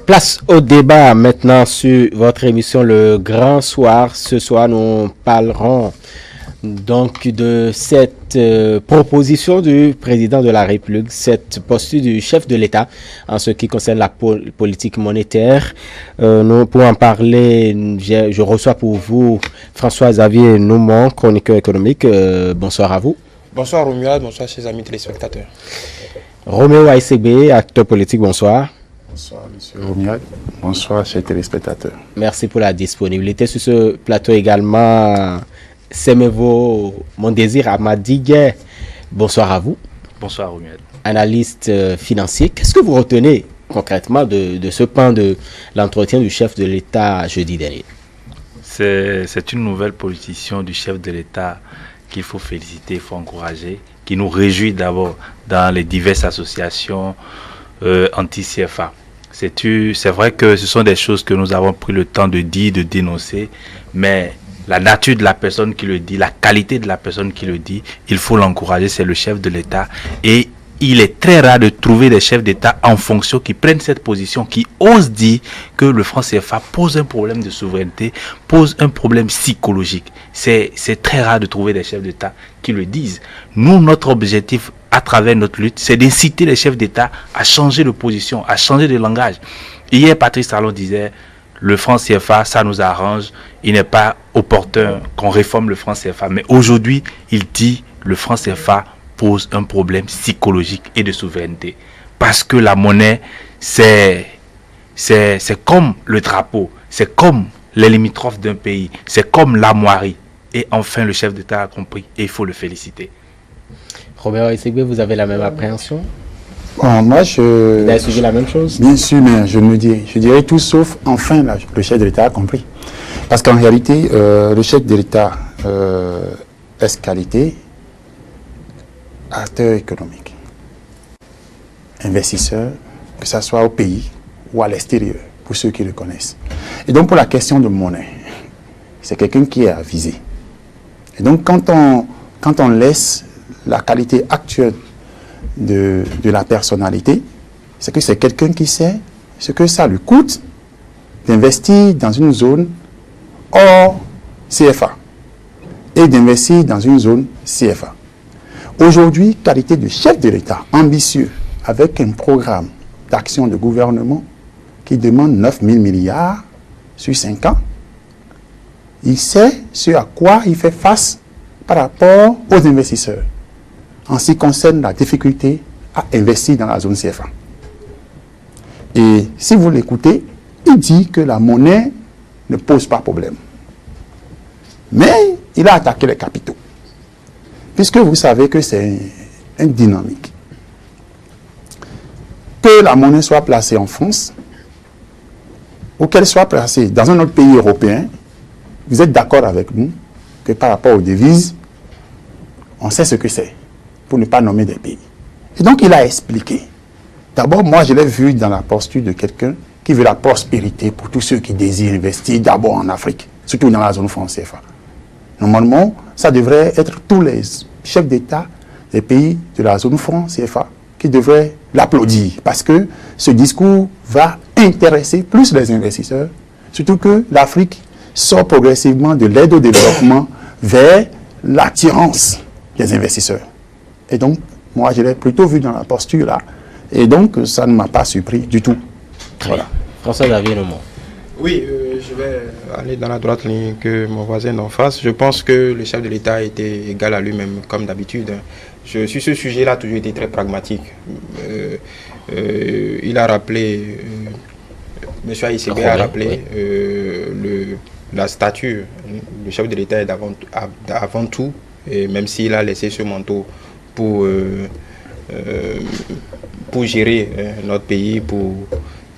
Place au débat maintenant sur votre émission Le Grand Soir. Ce soir, nous parlerons donc de cette proposition du président de la République, cette posture du chef de l'État en ce qui concerne la politique monétaire. Nous, pour en parler, je reçois pour vous François-Xavier Noumon, chroniqueur économique. Bonsoir à vous. Bonsoir Romuald, bonsoir chers amis téléspectateurs. Roméo Aïssébé, acteur politique, bonsoir. Bonsoir monsieur Romuald, bonsoir chers téléspectateurs. Merci pour la disponibilité sur ce plateau également. Semevo Mondésir Amadigué, bonsoir à vous. Bonsoir Romuald. Analyste financier, qu'est-ce que vous retenez concrètement de ce pan de l'entretien du chef de l'État jeudi dernier? C'est une nouvelle position du chef de l'État qu'il faut féliciter, il faut encourager, qui nous réjouit d'abord dans les diverses associations anti-CFA. C'est vrai que ce sont des choses que nous avons pris le temps de dire, de dénoncer, mais la nature de la personne qui le dit, la qualité de la personne qui le dit, il faut l'encourager, c'est le chef de l'État. Et il est très rare de trouver des chefs d'État en fonction qui prennent cette position, qui osent dire que le franc CFA pose un problème de souveraineté, pose un problème psychologique. C'est très rare de trouver des chefs d'État qui le disent. Nous, notre objectif à travers notre lutte, c'est d'inciter les chefs d'État à changer de position, à changer de langage. Hier, Patrice Talon disait, le franc CFA, ça nous arrange, il n'est pas opportun qu'on réforme le franc CFA. Mais aujourd'hui, il dit, le franc CFA pose un problème psychologique et de souveraineté. Parce que la monnaie, c'est comme le drapeau, c'est comme les limitrophes d'un pays, c'est comme l'armoirie. Et enfin, le chef d'État a compris et il faut le féliciter. Robert Aïssébé, vous avez la même appréhension? Bon, moi, vous avez suivi la même chose? Bien sûr, mais je dirais tout sauf, enfin, là, le chef de l'État a compris. Parce qu'en réalité, le chef de l'État est qualité acteur économique, investisseur, que ce soit au pays ou à l'extérieur, pour ceux qui le connaissent. Et donc, pour la question de monnaie, c'est quelqu'un qui est avisé. Et donc, quand on laisse la qualité actuelle de la personnalité, c'est que c'est quelqu'un qui sait ce que ça lui coûte d'investir dans une zone hors CFA et d'investir dans une zone CFA. Aujourd'hui, qualité de chef de l'État ambitieux avec un programme d'action de gouvernement qui demande 9 000 milliards sur 5 ans, il sait ce à quoi il fait face par rapport aux investisseurs en ce qui concerne la difficulté à investir dans la zone CFA. Et si vous l'écoutez, il dit que la monnaie ne pose pas problème. Mais il a attaqué les capitaux. Puisque vous savez que c'est une dynamique. Que la monnaie soit placée en France, ou qu'elle soit placée dans un autre pays européen, vous êtes d'accord avec nous que par rapport aux devises, on sait ce que c'est, pour ne pas nommer des pays. Et donc il a expliqué. D'abord, moi je l'ai vu dans la posture de quelqu'un qui veut la prospérité pour tous ceux qui désirent investir d'abord en Afrique, surtout dans la zone franc CFA. Normalement, ça devrait être tous les chefs d'État des pays de la zone franc CFA qui devraient l'applaudir parce que ce discours va intéresser plus les investisseurs, surtout que l'Afrique sort progressivement de l'aide au développement vers l'attirance des investisseurs. Et donc, moi, je l'ai plutôt vu dans la posture là. Et donc, ça ne m'a pas surpris du tout. Voilà. François-Xavier Noumon. Oui, je vais aller dans la droite ligne que mon voisin d'en face. Je pense que le chef de l'État était égal à lui-même, comme d'habitude. Sur ce sujet-là, a toujours été très pragmatique. Il a rappelé, M. Aïssébé a rappelé la stature. Le chef de l'État est avant tout, et même s'il a laissé ce manteau pour gérer notre pays,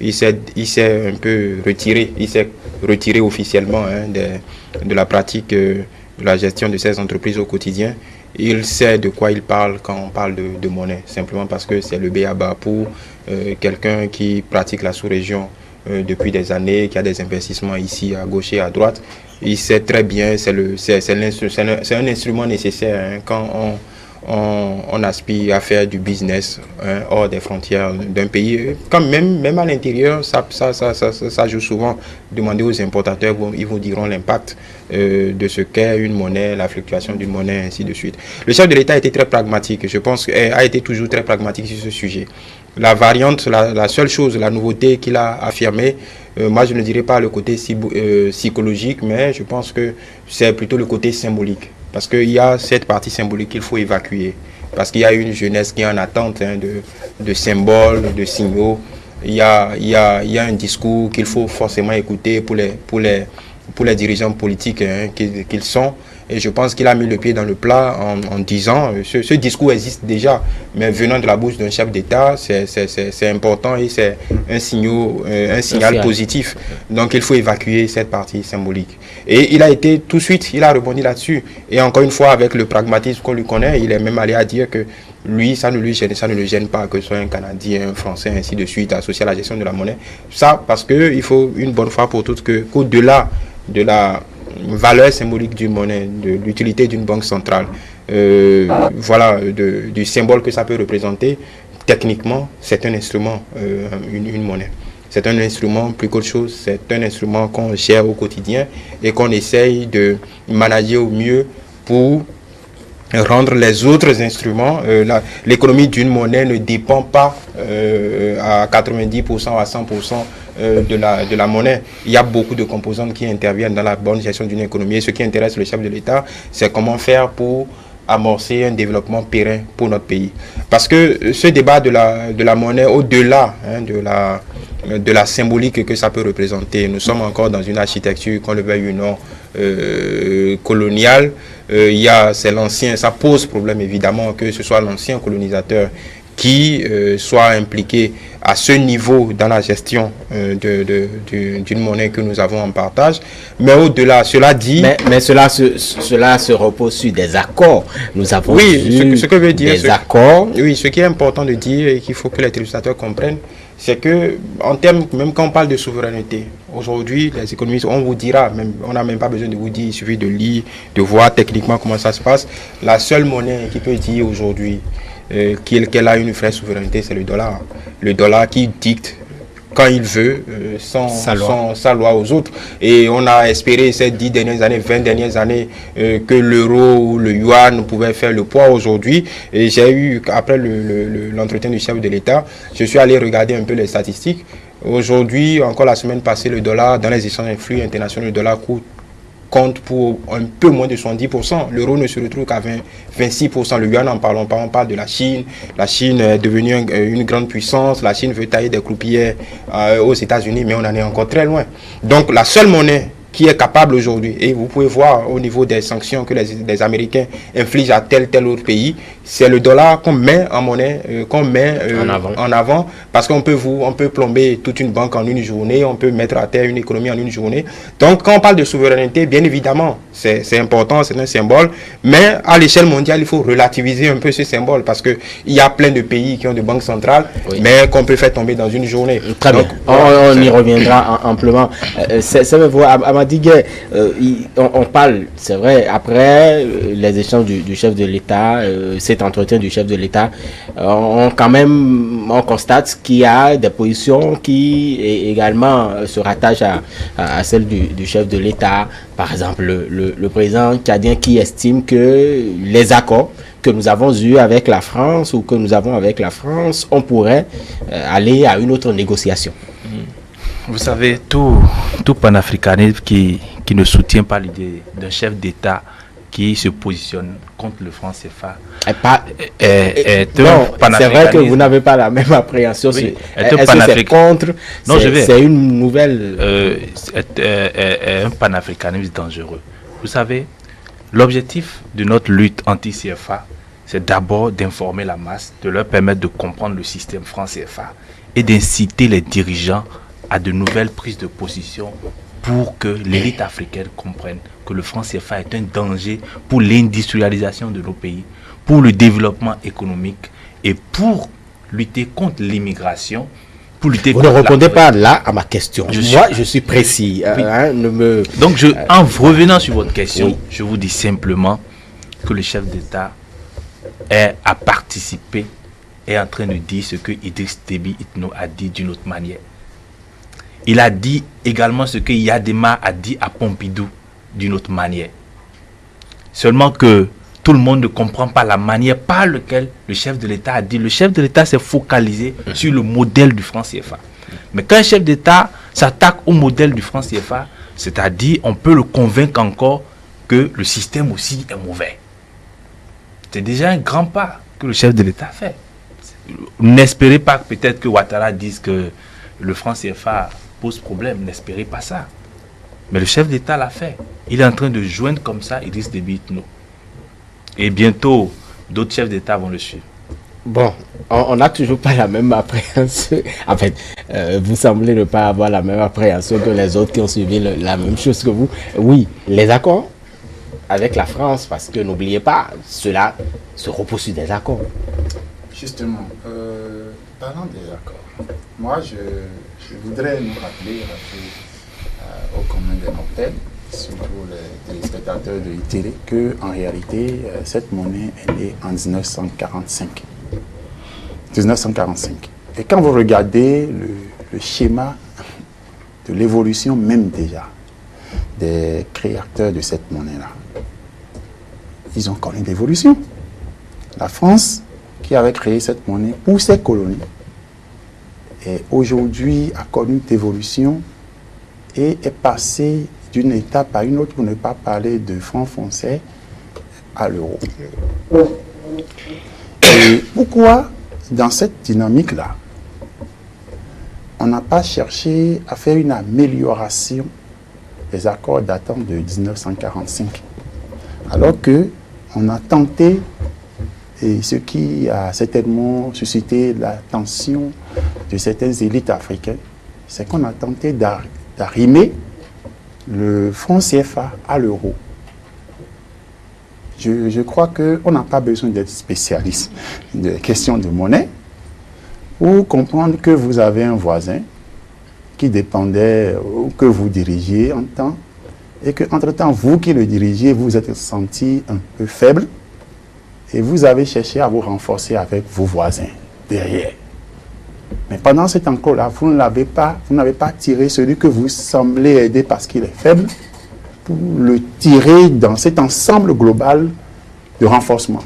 il s'est un peu retiré, il s'est retiré officiellement de la pratique de la gestion de ces entreprises au quotidien. Il sait de quoi il parle quand on parle de monnaie, simplement parce que c'est le b.a.-ba pour quelqu'un qui pratique la sous-région depuis des années, qui a des investissements ici à gauche et à droite. Il sait très bien, c'est un instrument nécessaire quand on aspire à faire du business hors des frontières d'un pays. Quand même à l'intérieur, ça joue souvent. Demandez aux importateurs, ils vous diront l'impact de ce qu'est une monnaie, la fluctuation d'une monnaie, ainsi de suite. Le chef de l'État a été très pragmatique, je pense qu'il a été toujours très pragmatique sur ce sujet. La variante, la seule chose, la nouveauté qu'il a affirmée, moi je ne dirais pas le côté psychologique, mais je pense que c'est plutôt le côté symbolique. Parce qu'il y a cette partie symbolique qu'il faut évacuer. Parce qu'il y a une jeunesse qui est en attente de symboles, de signaux. Il y a un discours qu'il faut forcément écouter pour les dirigeants politiques qu'ils sont. Et je pense qu'il a mis le pied dans le plat en disant ce discours existe déjà, mais venant de la bouche d'un chef d'État, c'est important et c'est un signal positif. Donc il faut évacuer cette partie symbolique. Et il a été tout de suite, il a rebondi là-dessus. Et encore une fois, avec le pragmatisme qu'on lui connaît, il est même allé à dire que lui, ça ne le gêne pas que ce soit un Canadien, un Français, ainsi de suite, associé à la gestion de la monnaie. Ça, parce qu'il faut une bonne fois pour toutes qu'au-delà de la valeur symbolique d'une monnaie, de l'utilité d'une banque centrale, voilà, du symbole que ça peut représenter, techniquement, c'est un instrument, une monnaie. C'est un instrument, plus qu'autre chose, c'est un instrument qu'on gère au quotidien et qu'on essaye de manager au mieux pour rendre les autres instruments. L'économie d'une monnaie ne dépend pas à 90% ou à 100% de la monnaie. Il y a beaucoup de composantes qui interviennent dans la bonne gestion d'une économie. Et ce qui intéresse le chef de l'État, c'est comment faire pour amorcer un développement périn pour notre pays. Parce que ce débat de la monnaie, au-delà de la symbolique que ça peut représenter, nous sommes encore dans une architecture, qu'on le veuille ou non, coloniale. C'est l'ancien, ça pose problème évidemment que ce soit l'ancien colonisateur qui soit impliqué à ce niveau dans la gestion d'une monnaie que nous avons en partage. Mais au-delà, cela dit... Mais cela se repose sur des accords. Nous avons ce que veut dire des accords. Oui, ce qui est important de dire et qu'il faut que les téléspectateurs comprennent, c'est que, en termes, même quand on parle de souveraineté, aujourd'hui, les économistes, on vous dira, on n'a même pas besoin de vous dire, il suffit de lire, de voir techniquement comment ça se passe. La seule monnaie qui peut dire aujourd'hui qu'elle a une vraie souveraineté, c'est le dollar. Le dollar qui dicte quand il veut, sa loi aux autres. Et on a espéré ces 10 dernières années, 20 dernières années, que l'euro ou le yuan pouvait faire le poids aujourd'hui. Et j'ai eu, après l'entretien du chef de l'État, je suis allé regarder un peu les statistiques. Aujourd'hui, encore la semaine passée, le dollar, dans les échanges flux internationaux, le dollar compte pour un peu moins de 70%. L'euro ne se retrouve qu'à 26%. Le yuan, n'en parlons pas. On parle de la Chine. La Chine est devenue une grande puissance. La Chine veut tailler des croupières aux États-Unis, mais on en est encore très loin. Donc, la seule monnaie qui est capable aujourd'hui, et vous pouvez voir au niveau des sanctions que les Américains infligent à tel autre pays, c'est le dollar qu'on met en monnaie, qu'on met en avant, parce qu'on peut plomber toute une banque en une journée, on peut mettre à terre une économie en une journée. Donc quand on parle de souveraineté, bien évidemment, c'est important, c'est un symbole, mais à l'échelle mondiale, il faut relativiser un peu ce symbole, parce qu'il y a plein de pays qui ont des banques centrales, mais qu'on peut faire tomber dans une journée. Très bien, on y reviendra amplement. Amadigué, on parle, c'est vrai, après les échanges du chef de l'État, cet entretien du chef de l'État, on constate qu'il y a des positions qui également se rattachent à celles du chef de l'État. Par exemple, le président tchadien qui estime que les accords que nous avons eus avec la France ou que nous avons avec la France, on pourrait aller à une autre négociation. Vous savez, tout panafricanisme qui ne soutient pas l'idée d'un chef d'État qui se positionne contre le franc CFA c'est vrai que vous n'avez pas la même appréhension. Oui, c'est contre? Non, c'est une nouvelle... un panafricanisme dangereux. Vous savez, l'objectif de notre lutte anti-CFA, c'est d'abord d'informer la masse, de leur permettre de comprendre le système franc CFA et d'inciter les dirigeants à de nouvelles prises de position pour que l'élite africaine comprenne que le franc CFA est un danger pour l'industrialisation de nos pays, pour le développement économique et pour lutter contre l'immigration. Vous ne répondez pas là à ma question. Je suis précis. Oui. Donc, en revenant sur votre question, je vous dis simplement que le chef d'État a participé, est en train de dire ce que Idriss Déby Itno a dit d'une autre manière. Il a dit également ce que Yadema a dit à Pompidou d'une autre manière. Seulement que tout le monde ne comprend pas la manière par laquelle le chef de l'État a dit. Le chef de l'État s'est focalisé sur le modèle du franc CFA. Mais quand un chef d'État s'attaque au modèle du franc CFA, c'est-à-dire on peut le convaincre encore que le système aussi est mauvais. C'est déjà un grand pas que le chef de l'État fait. N'espérez pas peut-être que Ouattara dise que le franc CFA pose problème. N'espérez pas ça. Mais le chef d'État l'a fait. Il est en train de joindre comme ça Idriss Déby Itno. Et bientôt, d'autres chefs d'État vont le suivre. Bon, on n'a toujours pas la même appréhension. En fait, vous semblez ne pas avoir la même appréhension que les autres qui ont suivi la même chose que vous. Oui, les accords avec la France, parce que n'oubliez pas, cela se repose sur des accords. Justement, parlant des accords, moi je voudrais nous rappeler au commun des mortels, surtout les téléspectateurs de ITélé, qu'en réalité, cette monnaie est née en 1945. 1945. Et quand vous regardez le schéma de l'évolution même déjà des créateurs de cette monnaie-là, ils ont connu l'évolution. La France, qui avait créé cette monnaie pour ses colonies, et aujourd'hui a connu l'évolution et est passée d'une étape à une autre, pour ne pas parler de franc français, à l'euro. Et pourquoi, dans cette dynamique-là, on n'a pas cherché à faire une amélioration des accords datant de 1945, alors qu'on a tenté, et ce qui a certainement suscité l'attention de certaines élites africaines, c'est qu'on a tenté d'arrimer le franc CFA à l'euro. Je crois qu'on n'a pas besoin d'être spécialiste de questions de monnaie pour comprendre que vous avez un voisin qui dépendait ou que vous dirigiez en temps, et qu'entre-temps, vous qui le dirigiez, vous êtes senti un peu faible et vous avez cherché à vous renforcer avec vos voisins derrière. Mais pendant cet encore-là, vous n'avez pas tiré celui que vous semblez aider parce qu'il est faible, pour le tirer dans cet ensemble global de renforcement.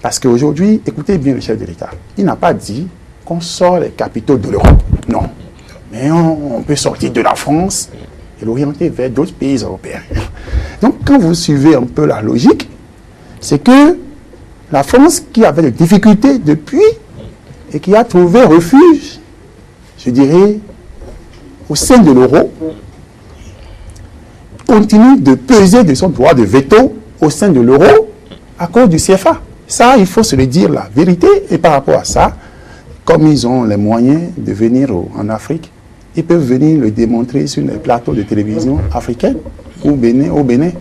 Parce qu'aujourd'hui, écoutez bien le chef de l'État, il n'a pas dit qu'on sort les capitaux de l'Europe. Non. Mais on peut sortir de la France et l'orienter vers d'autres pays européens. Donc, quand vous suivez un peu la logique, c'est que la France, qui avait des difficultés depuis et qui a trouvé refuge, je dirais, au sein de l'euro, continue de peser de son droit de veto au sein de l'euro à cause du CFA. Ça, il faut se le dire la vérité. Et par rapport à ça, comme ils ont les moyens de venir en Afrique, ils peuvent venir le démontrer sur les plateaux de télévision africains ou au Bénin,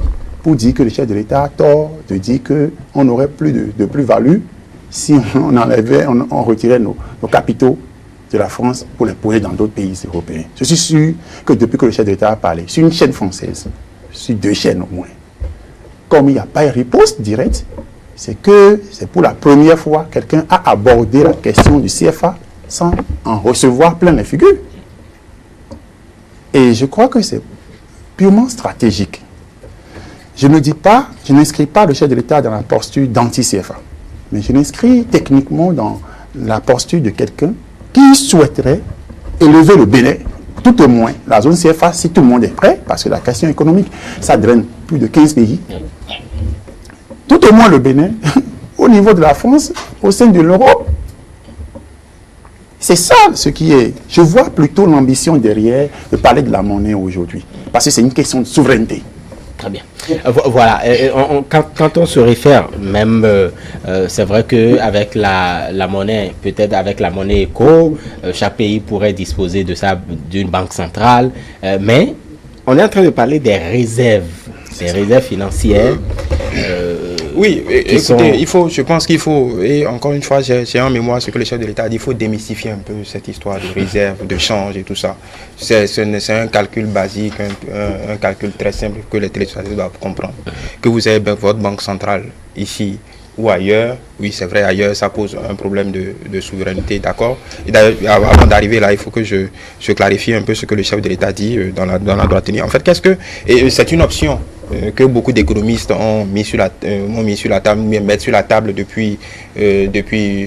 pour dire que le chef de l'État a tort de dire qu'on n'aurait plus de plus-value si on retirait nos capitaux de la France pour les poser dans d'autres pays européens. Je suis sûr que depuis que le chef de l'État a parlé, sur une chaîne française, sur 2 chaînes au moins, comme il n'y a pas une riposte directe, c'est que c'est pour la première fois que quelqu'un a abordé la question du CFA sans en recevoir plein les figures. Et je crois que c'est purement stratégique. Je ne dis pas, je n'inscris pas le chef de l'État dans la posture d'anti-CFA, mais je l'inscris techniquement dans la posture de quelqu'un qui souhaiterait élever le Bénin, tout au moins la zone CFA, si tout le monde est prêt, parce que la question économique, ça draine plus de 15 pays. Tout au moins le Bénin, au niveau de la France, au sein de l'euro. C'est ça ce qui est. Je vois plutôt l'ambition derrière de parler de la monnaie aujourd'hui, parce que c'est une question de souveraineté. Très bien. Voilà. Quand on se réfère, même, c'est vrai qu'avec la monnaie, peut-être avec la monnaie éco, chaque pays pourrait disposer de ça, d'une banque centrale, mais on est en train de parler des réserves financières Oui, écoutez, je pense qu'il faut, et encore une fois, j'ai en mémoire ce que le chef de l'État a dit, il faut démystifier un peu cette histoire de réserve, de change et tout ça. C'est un calcul basique, un calcul très simple que les téléspectateurs doivent comprendre. Que vous avez votre banque centrale ici ou ailleurs, oui c'est vrai, ailleurs ça pose un problème de souveraineté, d'accord. Et d'ailleurs, avant d'arriver là, il faut que je clarifie un peu ce que le chef de l'État dit dans la droite ligne. En fait, et c'est une option que beaucoup d'économistes ont mis sur la table, mettent sur la table depuis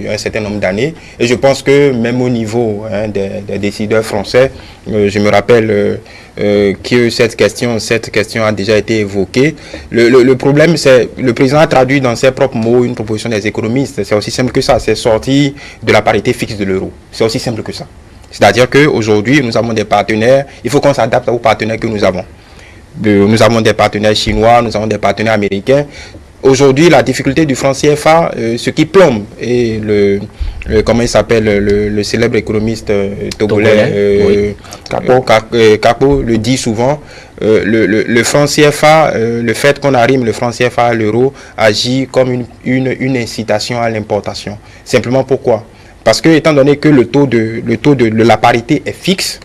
un certain nombre d'années. Et je pense que même au niveau des décideurs français, je me rappelle que cette question a déjà été évoquée. Le problème, c'est le président a traduit dans ses propres mots une proposition des économistes. C'est aussi simple que ça. C'est sorti de la parité fixe de l'euro. C'est aussi simple que ça. C'est-à-dire qu'aujourd'hui, nous avons des partenaires. Il faut qu'on s'adapte aux partenaires que nous avons. Nous avons des partenaires chinois, nous avons des partenaires américains. Aujourd'hui, la difficulté du franc CFA, ce qui plombe, et comment il s'appelle, le célèbre économiste togolais, Capo le dit souvent, le franc CFA, le fait qu'on arrime le franc CFA à l'euro agit comme une incitation à l'importation. Simplement pourquoi? Parce que, étant donné que le taux de la parité est fixe,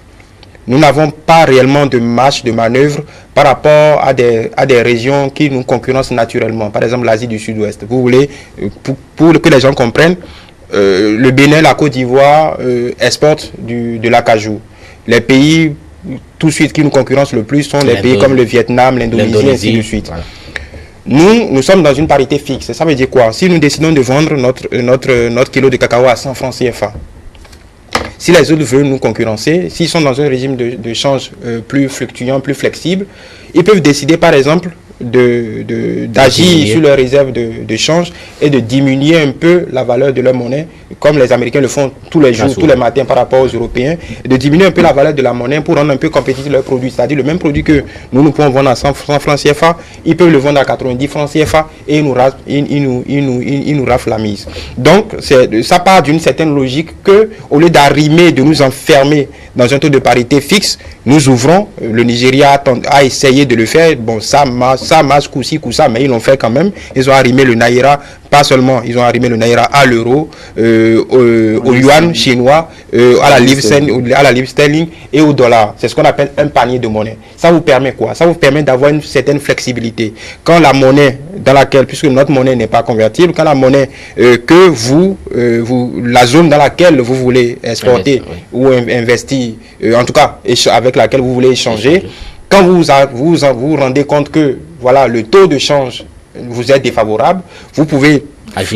nous n'avons pas réellement de marge de manœuvre par rapport à des régions qui nous concurrencent naturellement. Par exemple, l'Asie du Sud-Ouest. Vous voulez, pour que les gens comprennent, le Bénin, la Côte d'Ivoire exportent de l'acajou. Les pays, tout de suite, qui nous concurrencent le plus sont les pays comme le Vietnam, l'Indonésie, ainsi de suite. Voilà. Nous sommes dans une parité fixe. Ça veut dire quoi? Si nous décidons de vendre notre kilo de cacao à 100 francs CFA, si les autres veulent nous concurrencer, s'ils sont dans un régime de change plus fluctuant, plus flexible, ils peuvent décider par exemple d'agir sur leurs réserves de change et de diminuer un peu la valeur de leur monnaie, comme les Américains le font tous les jours, tous les matins par rapport aux Européens, et de diminuer un peu la valeur de la monnaie pour rendre un peu compétitif leurs produits. C'est-à-dire le même produit que nous pouvons vendre à 100 francs CFA, ils peuvent le vendre à 90 francs CFA et ils nous raflent la mise. Donc, ça part d'une certaine logique que, au lieu d'arrimer, de nous enfermer dans un taux de parité fixe, nous ouvrons. Le Nigeria a essayé de le faire. Bon, ça marche coup-ci, coup-ça, mais ils l'ont fait quand même. Ils ont arrimé le Naira, pas seulement, ils ont arrimé le Naira à l'euro, au yuan chinois, à la livre sterling et au dollar. C'est ce qu'on appelle un panier de monnaie. Ça vous permet quoi? Ça vous permet d'avoir une certaine flexibilité. Quand la monnaie dans laquelle, puisque notre monnaie n'est pas convertible, quand la monnaie la zone dans laquelle vous voulez exporter ou investir, en tout cas avec laquelle vous voulez échanger, quand vous vous rendez compte que voilà, le taux de change vous est défavorable, vous pouvez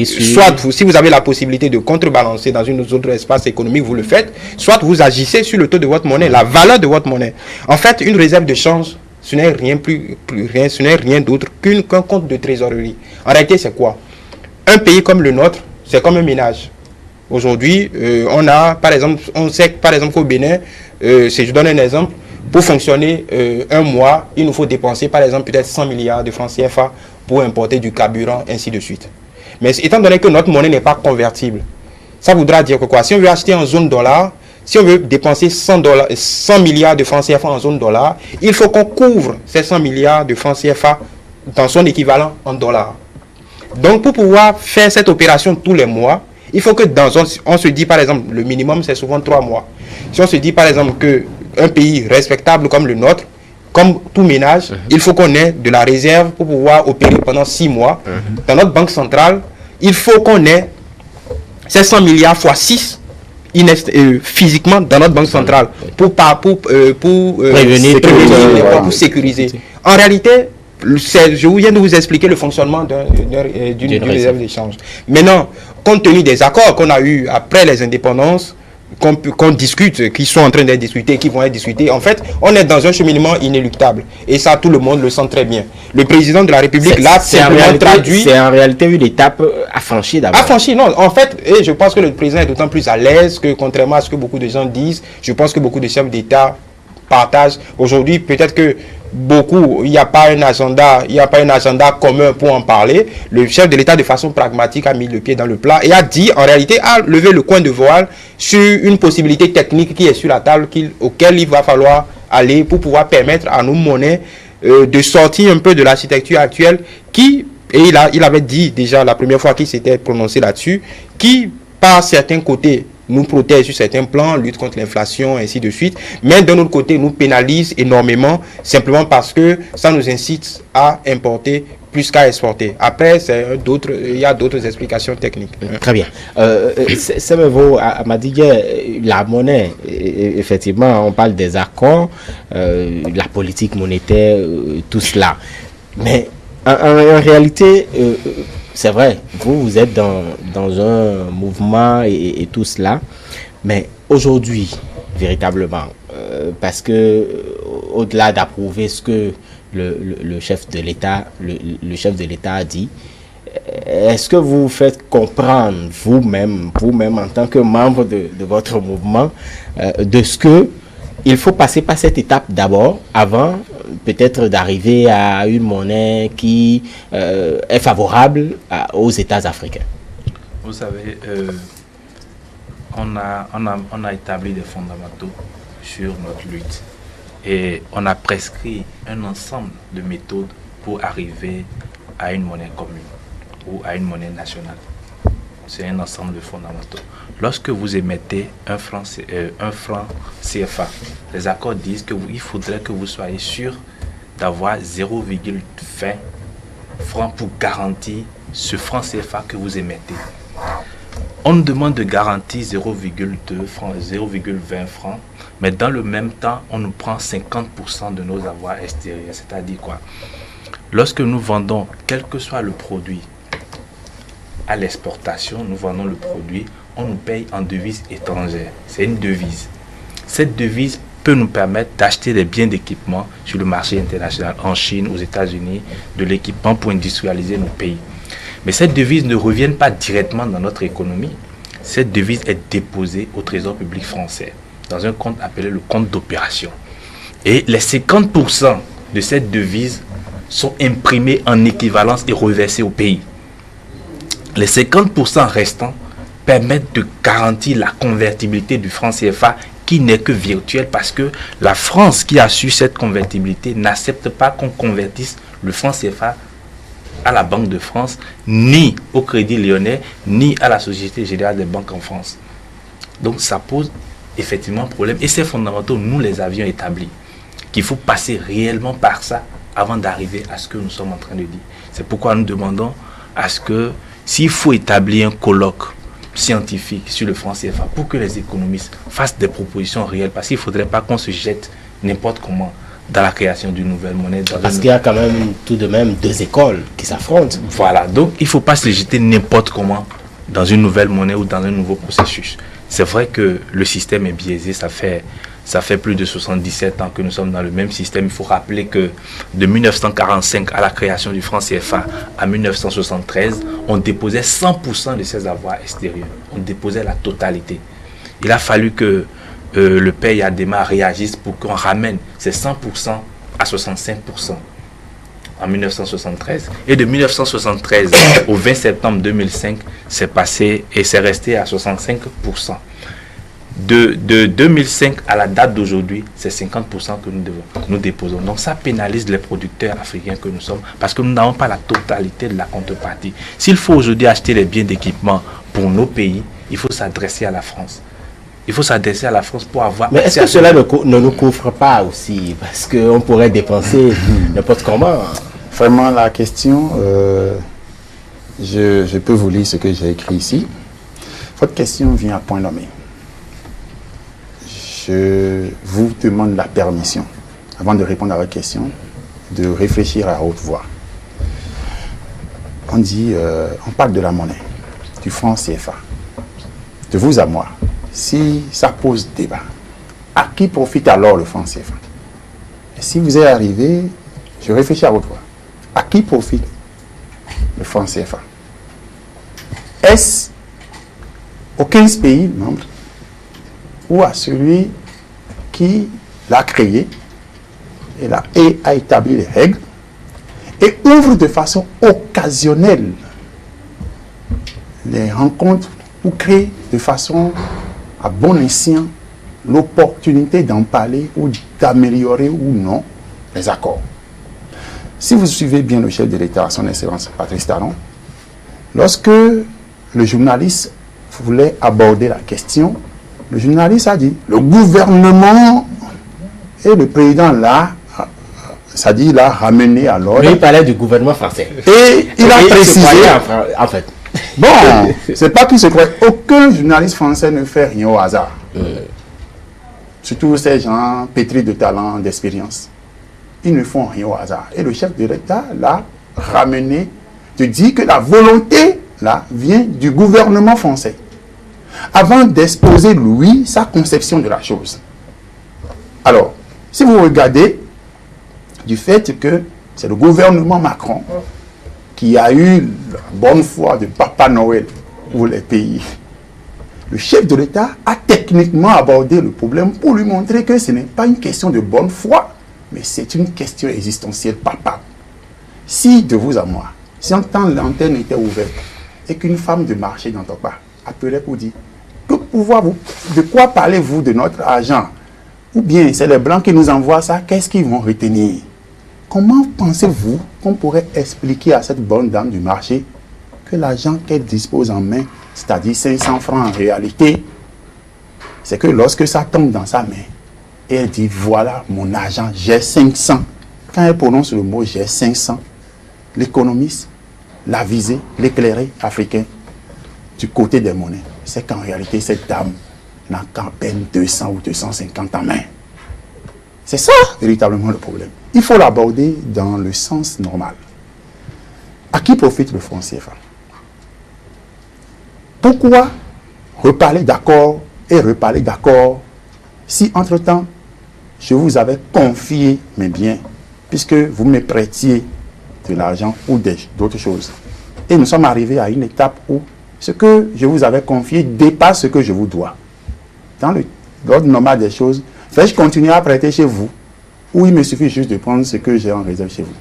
soit si vous avez la possibilité de contrebalancer dans une autre espace économique, vous le faites, soit vous agissez sur le taux de votre monnaie, la valeur de votre monnaie. En fait, une réserve de change, ce n'est rien d'autre qu'un compte de trésorerie. En réalité, c'est quoi? Un pays comme le nôtre, c'est comme un ménage. Aujourd'hui, on sait par exemple qu'au Bénin, je donne un exemple, pour fonctionner un mois, il nous faut dépenser par exemple peut-être 100 milliards de francs CFA pour importer du carburant, ainsi de suite. Mais étant donné que notre monnaie n'est pas convertible, ça voudra dire que quoi? Si on veut acheter en zone dollar, si on veut dépenser 100 milliards de francs CFA en zone dollar, il faut qu'on couvre ces 100 milliards de francs CFA dans son équivalent en dollars. Donc pour pouvoir faire cette opération tous les mois, il faut que on se dit par exemple, le minimum c'est souvent 3 mois. Si on se dit par exemple que un pays respectable comme le nôtre, comme tout ménage, il faut qu'on ait de la réserve pour pouvoir opérer pendant 6 mois. Dans notre banque centrale, il faut qu'on ait ces 100 milliards fois 6 physiquement dans notre banque centrale pour sécuriser. En réalité, je viens de vous expliquer le fonctionnement d'une réserve d'échange. Maintenant, compte tenu des accords qu'on a eus après les indépendances, qu'on discute, qui sont en train d'être discutés, qui vont être discutés. En fait, on est dans un cheminement inéluctable. Et ça, tout le monde le sent très bien. Le président de la République, là, c'est traduit... C'est en réalité une étape affranchie d'abord. Affranchie, non. En fait, et je pense que le président est d'autant plus à l'aise que, contrairement à ce que beaucoup de gens disent, je pense que beaucoup de chefs d'État partagent. Aujourd'hui, peut-être que il n'y a pas un agenda commun pour en parler. Le chef de l'État, de façon pragmatique, a mis le pied dans le plat et a dit, en réalité, a levé le coin de voile sur une possibilité technique qui est sur la table, auquel il va falloir aller pour pouvoir permettre à nos monnaies de sortir un peu de l'architecture actuelle qui et il avait dit déjà la première fois qu'il s'était prononcé là-dessus, qui par certains côtés nous protège sur certains plans, lutte contre l'inflation, ainsi de suite, mais d'un autre côté nous pénalise énormément simplement parce que ça nous incite à importer plus qu'à exporter. Après, il y a d'autres explications techniques. Très bien. Ça me vaut à Madiguet, la monnaie, effectivement, on parle des accords, la politique monétaire, tout cela. Mais en réalité, c'est vrai, vous êtes dans un mouvement et tout cela, mais aujourd'hui, véritablement, parce que au-delà d'approuver ce que le chef de l'État a dit, est-ce que vous faites comprendre vous-même en tant que membre de votre mouvement, de ce que il faut passer par cette étape d'abord, avant peut-être d'arriver à une monnaie qui est favorable aux États africains? Vous savez, on a établi des fondamentaux sur notre lutte et on a prescrit un ensemble de méthodes pour arriver à une monnaie commune ou à une monnaie nationale. C'est un ensemble de fondamentaux. Lorsque vous émettez un franc CFA, les accords disent qu'il faudrait que vous soyez sûr d'avoir 0,20 francs pour garantir ce franc CFA que vous émettez. On nous demande de garantir 0,2 francs, 0,20 francs, mais dans le même temps, on nous prend 50% de nos avoirs extérieurs. C'est-à-dire quoi? Lorsque nous vendons, quel que soit le produit, à l'exportation, nous vendons le produit, on nous paye en devise étrangère. C'est une devise. Cette devise peut nous permettre d'acheter des biens d'équipement sur le marché international, en Chine, aux États-Unis, de l'équipement pour industrialiser nos pays. Mais cette devise ne revient pas directement dans notre économie. Cette devise est déposée au Trésor public français, dans un compte appelé le compte d'opération. Et les 50% de cette devise sont imprimés en équivalence et reversés au pays. Les 50% restants permettent de garantir la convertibilité du franc CFA qui n'est que virtuel parce que la France qui a su cette convertibilité n'accepte pas qu'on convertisse le franc CFA à la Banque de France, ni au Crédit Lyonnais, ni à la Société Générale des Banques en France. Donc ça pose effectivement un problème. Et ces fondamentaux, nous les avions établis. Qu'il faut passer réellement par ça avant d'arriver à ce que nous sommes en train de dire. C'est pourquoi nous demandons à ce que, s'il faut établir un colloque scientifique sur le franc CFA pour que les économistes fassent des propositions réelles, parce qu'il ne faudrait pas qu'on se jette n'importe comment dans la création d'une nouvelle monnaie. Parce qu'il y a quand même tout de même deux écoles qui s'affrontent. Voilà, donc il ne faut pas se jeter n'importe comment dans une nouvelle monnaie ou dans un nouveau processus. C'est vrai que le système est biaisé, ça fait plus de 77 ans que nous sommes dans le même système. Il faut rappeler que de 1945 à la création du franc CFA à 1973, on déposait 100% de ses avoirs extérieurs. On déposait la totalité. Il a fallu que le père Yadema réagisse pour qu'on ramène ces 100% à 65% en 1973. Et de 1973 au 20 septembre 2005, c'est passé et c'est resté à 65%. De 2005 à la date d'aujourd'hui, c'est 50% que nous déposons. Donc ça pénalise les producteurs africains que nous sommes parce que nous n'avons pas la totalité de la contrepartie. S'il faut aujourd'hui acheter les biens d'équipement pour nos pays, il faut s'adresser à la France. Il faut s'adresser à la France pour avoir... Mais est-ce que cela ne nous couvre pas aussi? Parce qu'on pourrait dépenser n'importe comment. Vraiment, la question, je peux vous lire ce que j'ai écrit ici. Votre question vient à point nommé. Je vous demande la permission, avant de répondre à votre question, de réfléchir à haute voix. On parle de la monnaie, du franc CFA. De vous à moi, si ça pose débat, à qui profite alors le franc CFA? Et si vous êtes arrivé, je réfléchis à haute voix. À qui profite le franc CFA? Est-ce aux 15 pays membres ou à celui qui l'a créé et a établi les règles et ouvre de façon occasionnelle les rencontres pour créer de façon à bon escient l'opportunité d'en parler ou d'améliorer ou non les accords. Si vous suivez bien le chef de l'État, son Excellence Patrice Talon, lorsque le journaliste voulait aborder la question, le journaliste a dit, le gouvernement et le président là, ça dit, il a ramené à l'ordre. Lui, il parlait du gouvernement français. Et il a précisé, en fait. bon, c'est pas qu'il se croit. Aucun journaliste français ne fait rien au hasard. Surtout ces gens pétris de talent, d'expérience. Ils ne font rien au hasard. Et le chef de l'État l'a ramené, de dire que la volonté là vient du gouvernement français. Avant d'exposer, lui, sa conception de la chose. Alors, si vous regardez, du fait que c'est le gouvernement Macron qui a eu la bonne foi de Papa Noël pour les pays, le chef de l'État a techniquement abordé le problème pour lui montrer que ce n'est pas une question de bonne foi, mais c'est une question existentielle, papa. Si, de vous à moi, si en temps l'antenne était ouverte et qu'une femme de marché dans ton pas appelait pour dire de quoi parlez-vous de notre argent? Ou bien c'est les Blancs qui nous envoient ça, qu'est-ce qu'ils vont retenir? Comment pensez-vous qu'on pourrait expliquer à cette bonne dame du marché que l'argent qu'elle dispose en main, c'est-à-dire 500 francs en réalité, c'est que lorsque ça tombe dans sa main, et elle dit, voilà mon argent, j'ai 500. Quand elle prononce le mot j'ai 500, l'économiste, l'avisé, l'éclairé africain, du côté des monnaies, c'est qu'en réalité, cette dame n'a qu'à peine 200 ou 250 en main. C'est ça, véritablement, le problème. Il faut l'aborder dans le sens normal. À qui profite le franc CFA? Pourquoi reparler d'accord et reparler d'accord si, entre-temps, je vous avais confié mes biens, puisque vous me prêtiez de l'argent ou d'autres choses. Et nous sommes arrivés à une étape où ce que je vous avais confié dépasse ce que je vous dois. Dans l'ordre normal des choses, vais-je continuer à prêter chez vous ou il me suffit juste de prendre ce que j'ai en réserve chez vous?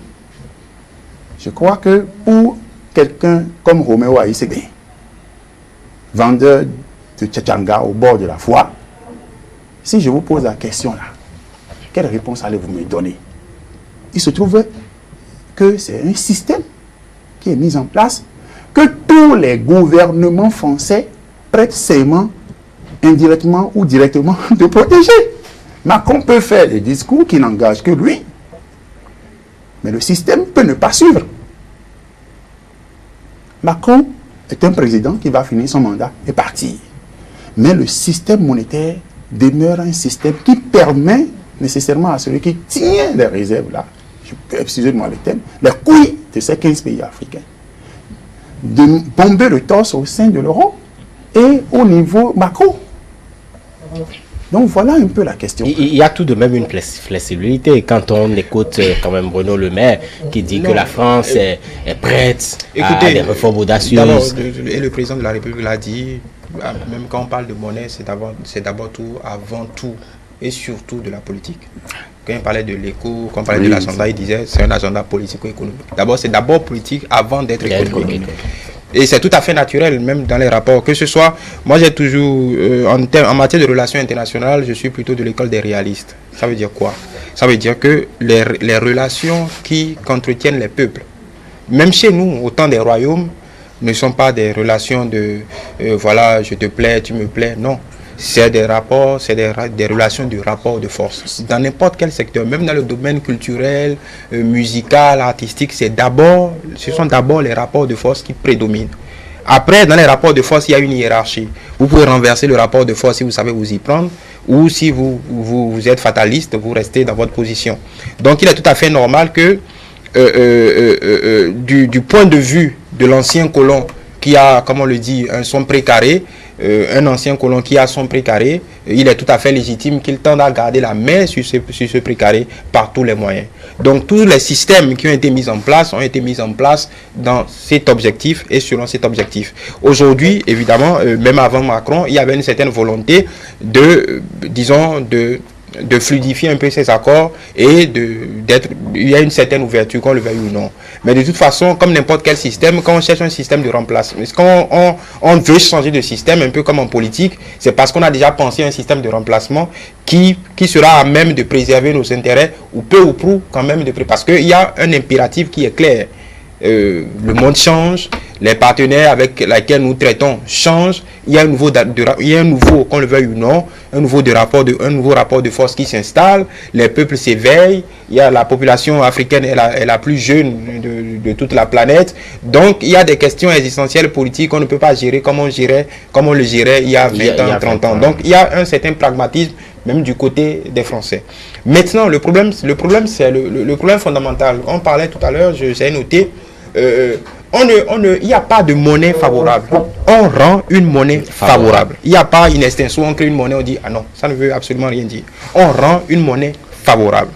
Je crois que pour quelqu'un comme Roméo Aïssébé, vendeur de Tchatchanga au bord de la foi, si je vous pose la question là, quelle réponse allez-vous me donner? Il se trouve que c'est un système qui est mis en place, que tous les gouvernements français prêtent serment indirectement ou directement de protéger. Macron peut faire des discours qui n'engagent que lui, mais le système peut ne pas suivre. Macron est un président qui va finir son mandat et partir. Mais le système monétaire demeure un système qui permet nécessairement à celui qui tient les réserves là, excusez-moi le thème, les couilles de ces 15 pays africains, de bomber le torse au sein de l'euro et au niveau macro. Donc voilà un peu la question. Il y a tout de même une flexibilité quand on écoute quand même Bruno Le Maire qui dit que la France est prête à des réformes audacieuses. Et le président de la République l'a dit, même quand on parle de monnaie, c'est d'abord tout, avant tout et surtout de la politique. Quand il parlait de l'éco, quand on parlait de l'agenda, il disait c'est un agenda politico-économique. D'abord, c'est d'abord politique avant d'être économique. Et c'est tout à fait naturel, même dans les rapports. Que ce soit, moi j'ai toujours, en matière de relations internationales, je suis plutôt de l'école des réalistes. Ça veut dire quoi? Ça veut dire que les relations qu'entretiennent les peuples, même chez nous, au temps des royaumes, ne sont pas des relations de, voilà, je te plais, tu me plais, non. C'est des rapports, c'est des relations de rapport de force. Dans n'importe quel secteur, même dans le domaine culturel, musical, artistique, ce sont d'abord les rapports de force qui prédominent. Après, dans les rapports de force, il y a une hiérarchie. Vous pouvez renverser le rapport de force si vous savez vous y prendre, ou si vous êtes fataliste, vous restez dans votre position. Donc il est tout à fait normal que, du point de vue de l'ancien colon qui a, comme on le dit, son précaré, un ancien colon qui a son précaré, il est tout à fait légitime qu'il tende à garder la main sur ce précaré par tous les moyens. Donc tous les systèmes qui ont été mis en place ont été mis en place dans cet objectif et selon cet objectif. Aujourd'hui, évidemment, même avant Macron, il y avait une certaine volonté de, disons, de de fluidifier un peu ces accords et il y a une certaine ouverture, qu'on le veuille ou non. Mais de toute façon, comme n'importe quel système, quand on cherche un système de remplacement, quand on veut changer de système, un peu comme en politique, c'est parce qu'on a déjà pensé à un système de remplacement qui sera à même de préserver nos intérêts, ou peu ou prou quand même, parce qu'il y a un impératif qui est clair. Le monde change, les partenaires avec lesquels nous traitons changent, il y a un nouveau, qu'on le veuille ou non, un nouveau rapport de force qui s'installe, les peuples s'éveillent, il y a la population africaine est la plus jeune de toute la planète, donc il y a des questions existentielles politiques qu'on ne peut pas gérer comme on le gérait il y a 20 ans, 30 ans. Donc il y a un certain pragmatisme même du côté des Français. Maintenant, le problème c'est le problème fondamental. On parlait tout à l'heure, j'ai noté, il n'y a pas de monnaie favorable. On rend une monnaie favorable. Il n'y a pas une extension, on crée une monnaie, on dit, ah non, ça ne veut absolument rien dire. On rend une monnaie favorable.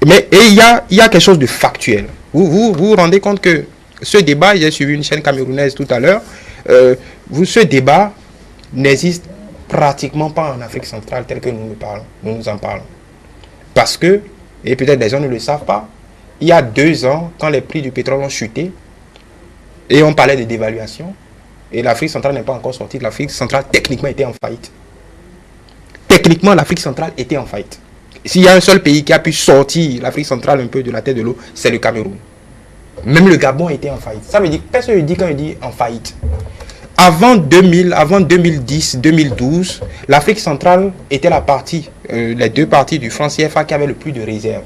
Mais il y a quelque chose de factuel. Vous vous rendez compte que ce débat, j'ai suivi une chaîne camerounaise tout à l'heure, ce débat n'existe pratiquement pas en Afrique centrale tel que nous en parlons. Parce que, et peut-être les gens ne le savent pas, il y a 2 ans, quand les prix du pétrole ont chuté, et on parlait de dévaluation, et l'Afrique centrale n'est pas encore sortie, l'Afrique centrale techniquement était en faillite. Techniquement, l'Afrique centrale était en faillite. S'il y a un seul pays qui a pu sortir l'Afrique centrale un peu de la tête de l'eau, c'est le Cameroun. Même le Gabon était en faillite. Ça veut dire, qu'est-ce que je dis quand je dis en faillite? Avant 2010, 2012, l'Afrique centrale était les 2 parties du franc CFA qui avaient le plus de réserves.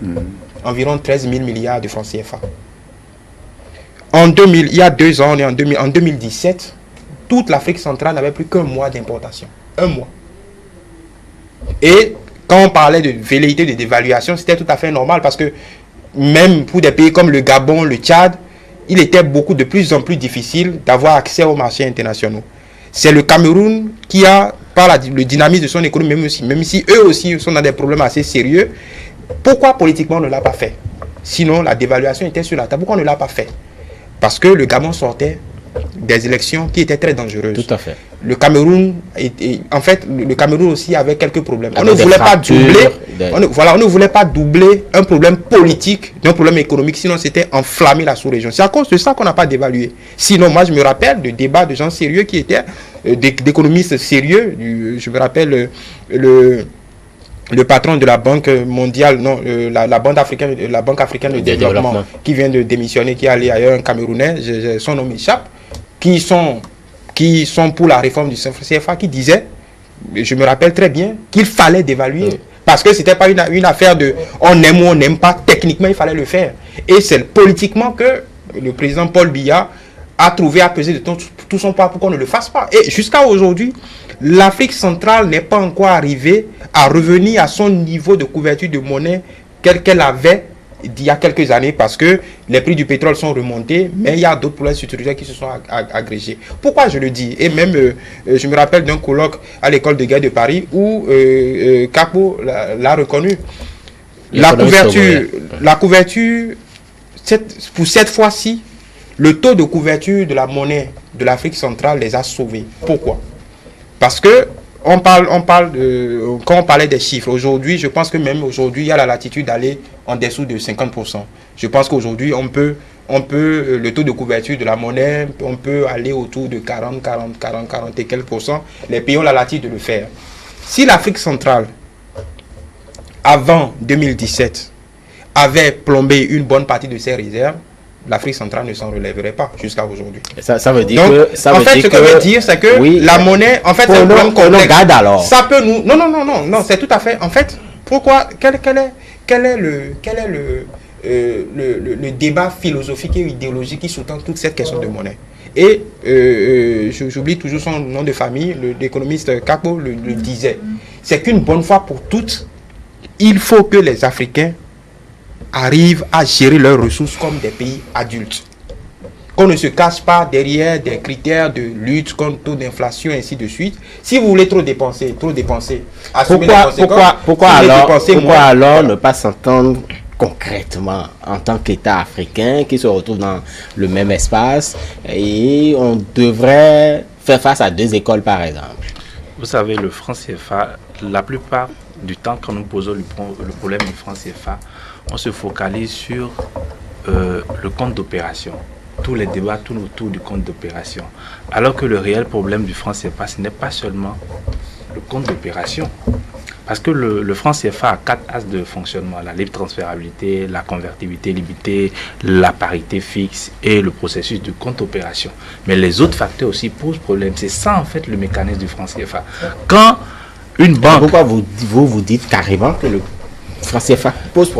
Environ 13 000 milliards de francs CFA. Il y a 2 ans, en 2017, toute l'Afrique centrale n'avait plus qu'un mois d'importation. 1 mois. Et quand on parlait de velléité de dévaluation, c'était tout à fait normal parce que même pour des pays comme le Gabon, le Tchad, il était de plus en plus difficile d'avoir accès aux marchés internationaux. C'est le Cameroun qui a, par le dynamisme de son économie, même si eux aussi sont dans des problèmes assez sérieux, pourquoi politiquement on ne l'a pas fait? Sinon, la dévaluation était sur la table. Pourquoi on ne l'a pas fait? Parce que le Gabon sortait des élections qui étaient très dangereuses. Tout à fait. Le Cameroun, le Cameroun aussi avait quelques problèmes. On ne voulait pas doubler, on ne voulait pas doubler un problème politique d'un problème économique, sinon c'était enflammer la sous-région. C'est à cause de ça qu'on n'a pas dévalué. Sinon, moi je me rappelle de débats de gens sérieux qui étaient, d'économistes sérieux. Je me rappelle le patron de la Banque mondiale, non, la Banque africaine de développement, qui vient de démissionner, qui est allé ailleurs, un Camerounais, son nom m'échappe, qui sont pour la réforme du CFA, qui disaient, je me rappelle très bien, qu'il fallait dévaluer. Parce que ce n'était pas une affaire de on aime ou on n'aime pas, techniquement il fallait le faire. Et c'est politiquement que le président Paul Biya a trouvé à peser de tout son poids pour qu'on ne le fasse pas. Et jusqu'à aujourd'hui, l'Afrique centrale n'est pas encore arrivée à revenir à son niveau de couverture de monnaie qu'elle avait il y a quelques années, parce que les prix du pétrole sont remontés, mais il y a d'autres problèmes structurels qui se sont agrégés. Pourquoi je le dis? Et même, je me rappelle d'un colloque à l'école de guerre de Paris où Capo l'a reconnu. La couverture, pour cette fois-ci, le taux de couverture de la monnaie de l'Afrique centrale les a sauvés. Pourquoi? Parce que quand on parlait des chiffres, aujourd'hui, je pense que même aujourd'hui, il y a la latitude d'aller en dessous de 50%. Je pense qu'aujourd'hui, le taux de couverture de la monnaie, on peut aller autour de 40 et quelques %. Les pays ont la latitude de le faire. Si l'Afrique centrale, avant 2017, avait plombé une bonne partie de ses réserves, l'Afrique centrale ne s'en relèverait pas jusqu'à aujourd'hui. Ça veut dire donc, que... ce que je veux dire, c'est que oui, la monnaie, en fait, c'est un problème complexe. Garde alors. Ça peut nous... Non, c'est tout à fait... En fait, pourquoi... Quel est le débat philosophique et idéologique qui sous-tend toute cette question de monnaie? Et j'oublie toujours son nom de famille, l'économiste Capo le disait. C'est qu'une bonne fois pour toutes, il faut que les Africains arrivent à gérer leurs ressources comme des pays adultes. Qu'on ne se cache pas derrière des critères de lutte contre le taux d'inflation, ainsi de suite. Si vous voulez trop dépenser, pourquoi alors ne pas s'entendre concrètement en tant qu'État africain qui se retrouve dans le même espace, et on devrait faire face à 2 écoles par exemple? Vous savez, le franc CFA, la plupart du temps, quand nous posons le problème du franc CFA, on se focalise sur le compte d'opération. Tous les débats tournent autour du compte d'opération. Alors que le réel problème du franc CFA, ce n'est pas seulement le compte d'opération. Parce que le franc CFA a 4 axes de fonctionnement: la libre transférabilité, la convertibilité limitée, la parité fixe et le processus de compte opération. Mais les autres facteurs aussi posent problème. C'est ça en fait le mécanisme du franc CFA. Quand une banque... Pourquoi vous dites carrément que le franc CFA pose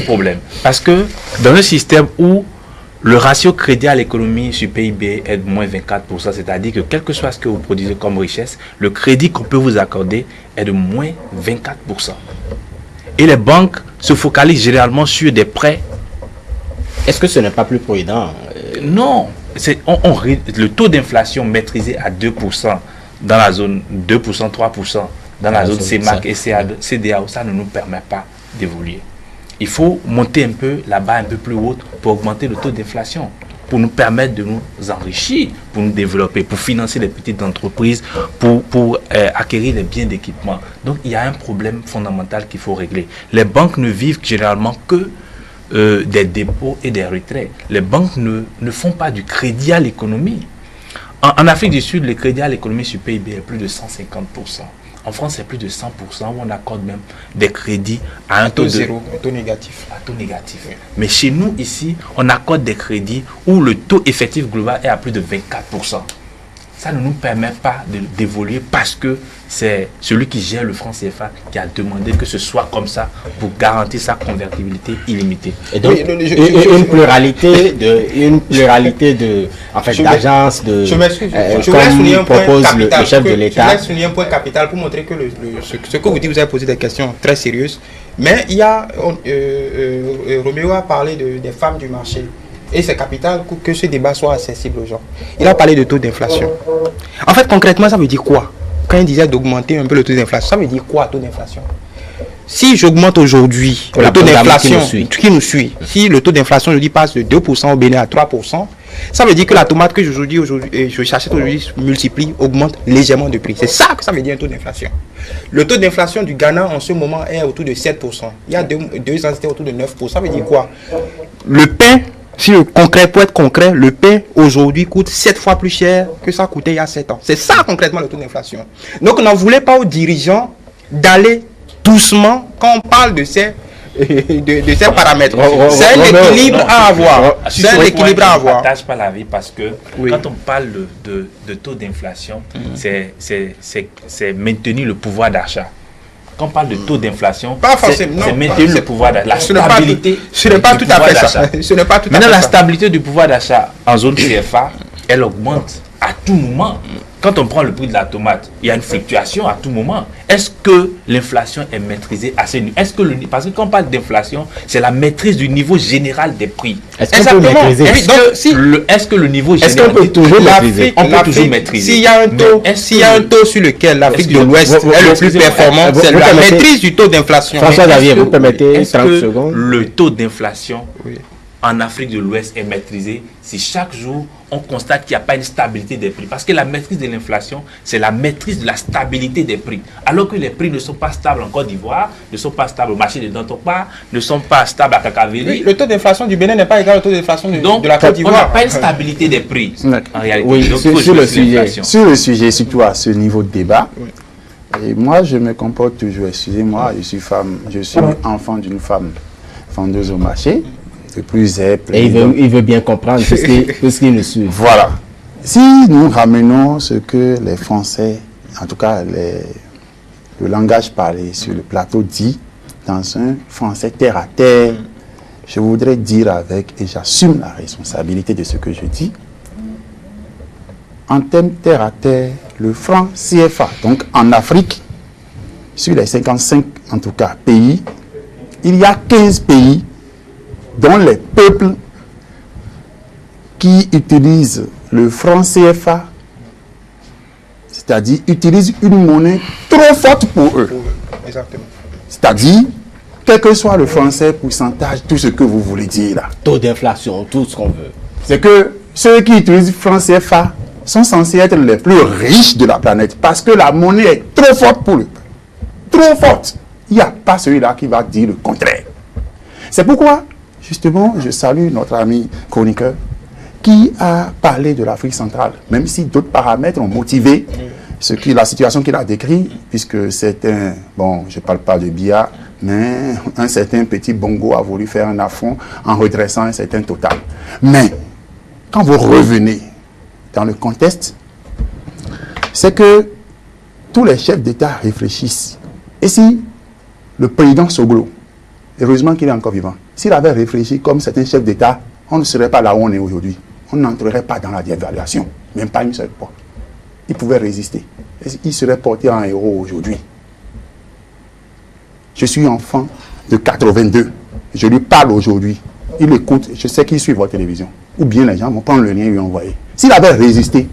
problème? Parce que dans un système où le ratio crédit à l'économie sur PIB est de moins 24%, c'est-à-dire que quel que soit ce que vous produisez comme richesse, le crédit qu'on peut vous accorder est de moins 24%. Et les banques se focalisent généralement sur des prêts. Est-ce que ce n'est pas plus prudent? Non. Le taux d'inflation maîtrisé à 2% dans la zone 2%, 3% dans la zone CEMAC et CEDEAO, ça ne nous permet pas d'évoluer. Il faut monter un peu la barre un peu plus haute pour augmenter le taux d'inflation, pour nous permettre de nous enrichir, pour nous développer, pour financer les petites entreprises, pour acquérir les biens d'équipement. Donc il y a un problème fondamental qu'il faut régler. Les banques ne vivent généralement que des dépôts et des retraits. Les banques ne font pas du crédit à l'économie. En Afrique du Sud, le crédit à l'économie sur PIB est plus de 150%. En France, c'est plus de 100%, où on accorde même des crédits à un taux zéro, un taux négatif. Un taux négatif. Oui. Mais chez nous, ici, on accorde des crédits où le taux effectif global est à plus de 24%. Ça ne nous permet pas d'évoluer parce que c'est celui qui gère le franc CFA qui a demandé que ce soit comme ça pour garantir sa convertibilité illimitée. Et donc, une pluralité d'agences, je voudrais souligner un point capital. Je voudrais souligner un point capital pour montrer que ce que vous dites, vous avez posé des questions très sérieuses. Mais il y a, Roméo a parlé des femmes du marché. Et c'est capital que ce débat soit accessible aux gens. Il a parlé de taux d'inflation. En fait, concrètement, ça veut dire quoi? Quand il disait d'augmenter un peu le taux d'inflation, ça veut dire quoi, taux d'inflation? Si j'augmente aujourd'hui le taux d'inflation qui nous suit, si le taux d'inflation, je dis, passe de 2% au Bénin à 3%, ça veut dire que la tomate que je cherchais aujourd'hui multiplie, augmente légèrement de prix. C'est ça que ça veut dire un taux d'inflation. Le taux d'inflation du Ghana en ce moment est autour de 7%. Il y a deux ans, c'était autour de 9%. Ça veut dire quoi? Le pain, si pour être concret, le pain aujourd'hui coûte 7 fois plus cher que ça coûtait il y a 7 ans. C'est ça concrètement le taux d'inflation. Donc on n'en voulait pas aux dirigeants d'aller doucement quand on parle de ces paramètres. C'est un équilibre à avoir. C'est un équilibre à avoir. Je ne partage pas l'avis parce que quand on parle de taux d'inflation, c'est maintenir le pouvoir d'achat. Quand on parle de taux d'inflation, c'est maintenir le pouvoir d'achat. La stabilité. Ce n'est pas tout à fait ça. Maintenant, la stabilité du pouvoir d'achat en zone CFA, elle augmente à tout moment. Quand on prend le prix de la tomate, il y a une fluctuation à tout moment. Est-ce que l'inflation est maîtrisée à ce niveau? Parce que quand on parle d'inflation, c'est la maîtrise du niveau général des prix. Est-ce qu'on peut maîtriser? Est-ce que le niveau général... Est-ce qu'on peut toujours maîtriser? On peut toujours maîtriser. S'il y a un taux sur lequel l'Afrique de l'Ouest est le plus performant, c'est la maîtrise du taux d'inflation. François Xavier, vous permettez 30 secondes? Le taux d'inflation en Afrique de l'Ouest est maîtrisé si chaque jour on constate qu'il n'y a pas une stabilité des prix. Parce que la maîtrise de l'inflation, c'est la maîtrise de la stabilité des prix. Alors que les prix ne sont pas stables en Côte d'Ivoire, ne sont pas stables au marché de Dantopa, ne sont pas stables à Kakaveli. Le taux d'inflation du Bénin n'est pas égal au taux d'inflation de la Côte d'Ivoire. On n'a pas une stabilité des prix en réalité. Oui, donc, sur le sujet, surtout à ce niveau de débat, et moi je me comporte toujours, excusez-moi, je suis enfant d'une femme vendeuse au marché. Plus et il veut bien comprendre ce qu'il nous suit. Voilà. Si nous ramenons ce que les Français, en tout cas le langage parlé sur le plateau dit, dans un français terre à terre, je voudrais dire et j'assume la responsabilité de ce que je dis, en termes terre à terre, le franc CFA, donc en Afrique, sur les 55 en tout cas pays, il y a 15 pays dont les peuples qui utilisent le franc CFA, c'est-à-dire utilisent une monnaie trop forte pour eux. Exactement. C'est-à-dire, quel que soit le français, pourcentage, tout ce que vous voulez dire là. Taux d'inflation, tout ce qu'on veut. C'est que ceux qui utilisent le franc CFA sont censés être les plus riches de la planète parce que la monnaie est trop forte pour eux. Trop forte. Il n'y a pas celui-là qui va dire le contraire. C'est pourquoi, justement, je salue notre ami chroniqueur qui a parlé de l'Afrique centrale, même si d'autres paramètres ont motivé la situation qu'il a décrite, puisque c'est un, bon, je ne parle pas de Biya, mais un certain petit Bongo a voulu faire un affront en redressant un certain Total. Mais, quand vous revenez dans le contexte, c'est que tous les chefs d'État réfléchissent. Et si le président Soglo, heureusement qu'il est encore vivant, s'il avait réfléchi comme certains chefs d'État, on ne serait pas là où on est aujourd'hui. On n'entrerait pas dans la dévaluation, même pas une seule fois. Il pouvait résister. Il serait porté en héros aujourd'hui. Je suis enfant de 82. Je lui parle aujourd'hui. Il écoute, je sais qu'il suit votre télévision. Ou bien les gens vont prendre le lien et lui envoyer. S'il avait résisté,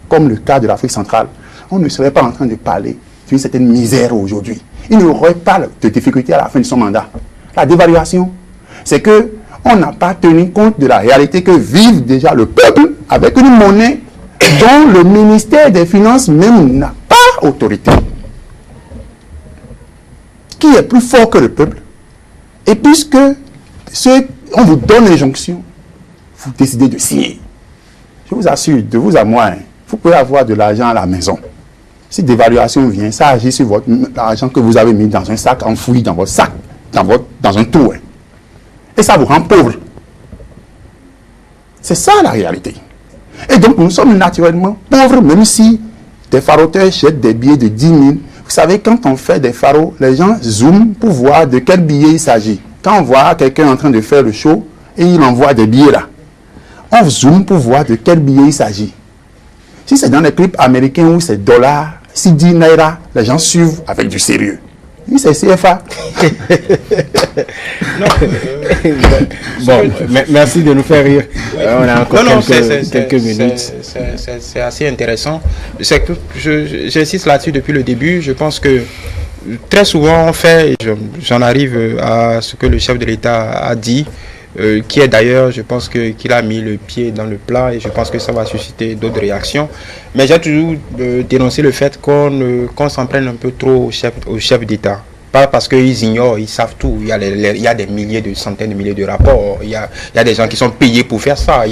comme le cas de l'Afrique centrale, on ne serait pas en train de parler d'une certaine misère aujourd'hui. Il n'y aurait pas de difficulté à la fin de son mandat. La dévaluation, c'est que on n'a pas tenu compte de la réalité que vive déjà le peuple avec une monnaie dont le ministère des Finances même n'a pas autorité. Qui est plus fort que le peuple? Et puisque on vous donne l'injonction, vous décidez de signer. Je vous assure, de vous à moi, vous pouvez avoir de l'argent à la maison. Si dévaluation vient, ça agit sur l'argent que vous avez mis dans un sac, enfoui dans votre sac, dans un trou. Et ça vous rend pauvre. C'est ça la réalité. Et donc nous sommes naturellement pauvres, même si des faroteurs jettent des billets de 10 000. Vous savez, quand on fait des pharos, les gens zooment pour voir de quel billet il s'agit. Quand on voit quelqu'un en train de faire le show et il envoie des billets là, on zoome pour voir de quel billet il s'agit. Si c'est dans les clips américains où c'est dollars, si dit naira, les gens suivent avec du sérieux. Oui, c'est CFA. Bon, merci de nous faire rire. On a encore quelques minutes. C'est assez intéressant. C'est que j'insiste là-dessus depuis le début. Je pense que très souvent on fait, j'en arrive à ce que le chef de l'État a dit, qui est d'ailleurs, je pense qu'il a mis le pied dans le plat et je pense que ça va susciter d'autres réactions. Mais j'ai toujours dénoncé le fait qu'on s'en prenne un peu trop au chef d'État. Pas parce qu'ils ignorent, ils savent tout. Il y a des milliers, de centaines de milliers de rapports. Il y a des gens qui sont payés pour faire ça.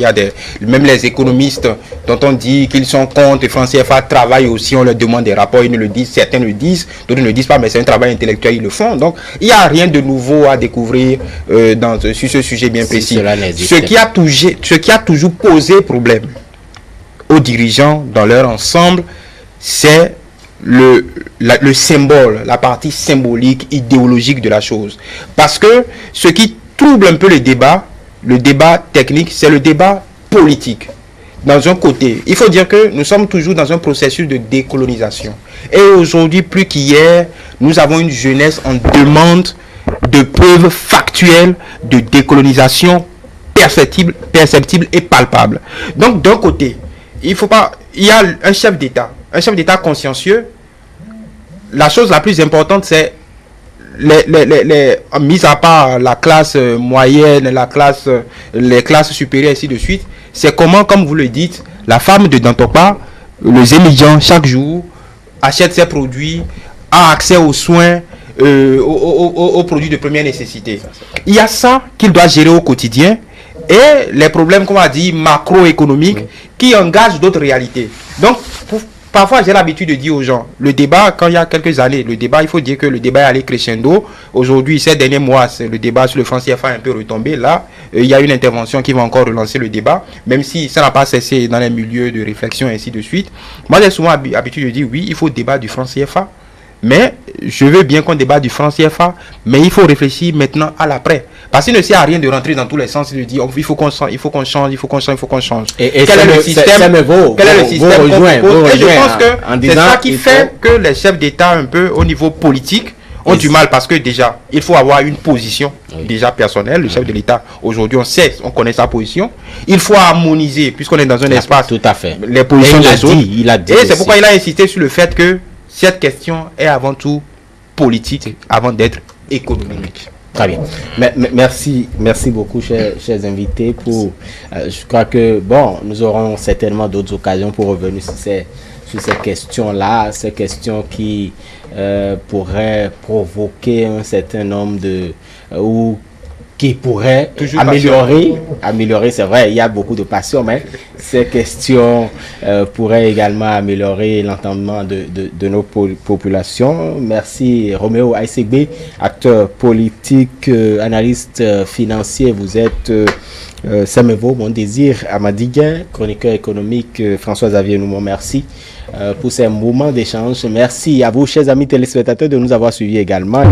Même les économistes dont on dit qu'ils sont contre les francs CFA travaillent aussi. On leur demande des rapports, ils ne le disent. Certains le disent, d'autres ne le disent pas, mais c'est un travail intellectuel, ils le font. Donc, il n'y a rien de nouveau à découvrir sur ce sujet bien précis. Ce qui a toujours posé problème aux dirigeants dans leur ensemble, c'est le symbole, la partie symbolique, idéologique de la chose. Parce que ce qui trouble un peu le débat technique, c'est le débat politique. Dans un côté, il faut dire que nous sommes toujours dans un processus de décolonisation. Et aujourd'hui, plus qu'hier, nous avons une jeunesse en demande de preuves factuelles de décolonisation perceptible et palpable. Donc, d'un côté, il y a un chef d'État consciencieux. La chose la plus importante, c'est mis à part la classe moyenne, les classes supérieures, ainsi de suite, c'est comment, comme vous le dites, la femme de Dantopa, le Zémidjan, chaque jour, achète ses produits, a accès aux soins, aux produits de première nécessité. Il y a ça qu'il doit gérer au quotidien et les problèmes, comme on a dit, macroéconomiques, qui engagent d'autres réalités. Donc, parfois, j'ai l'habitude de dire aux gens, le débat, quand il y a quelques années, il faut dire que le débat est allé crescendo. Aujourd'hui, ces derniers mois, le débat sur le franc CFA est un peu retombé. Là, il y a une intervention qui va encore relancer le débat, même si ça n'a pas cessé dans les milieux de réflexion, et ainsi de suite. Moi, j'ai souvent l'habitude de dire, oui, il faut débattre du franc CFA. Mais je veux bien qu'on débat du franc CFA, mais il faut réfléchir maintenant à l'après. Parce qu'il ne sert à rien de rentrer dans tous les sens et de dire il faut qu'on change. Et quel est le système? Et je pense que c'est ça qui fait que les chefs d'État, un peu au niveau politique, ont du mal, parce que déjà, il faut avoir une position déjà personnelle. Le chef de l'État, aujourd'hui, on connaît sa position. Il faut harmoniser, puisqu'on est dans un espace, tout à fait, les positions des autres. Il a dit et c'est pourquoi il a insisté sur le fait que cette question est avant tout politique, avant d'être économique. Très bien. Merci beaucoup, chers invités. Je crois que, nous aurons certainement d'autres occasions pour revenir sur ces questions-là, ces questions qui pourraient provoquer un certain nombre de... ou qui pourraient améliorer, c'est vrai, il y a beaucoup de passion, mais ces questions pourraient également améliorer l'entendement de nos populations. Merci Roméo Aïsegbe, acteur politique, analyste financier. Vous êtes Samevo, Mon Désir, Amadiguin, chroniqueur économique, François-Xavier Noumon. Merci pour ces moments d'échange. Merci à vous, chers amis téléspectateurs, de nous avoir suivis également.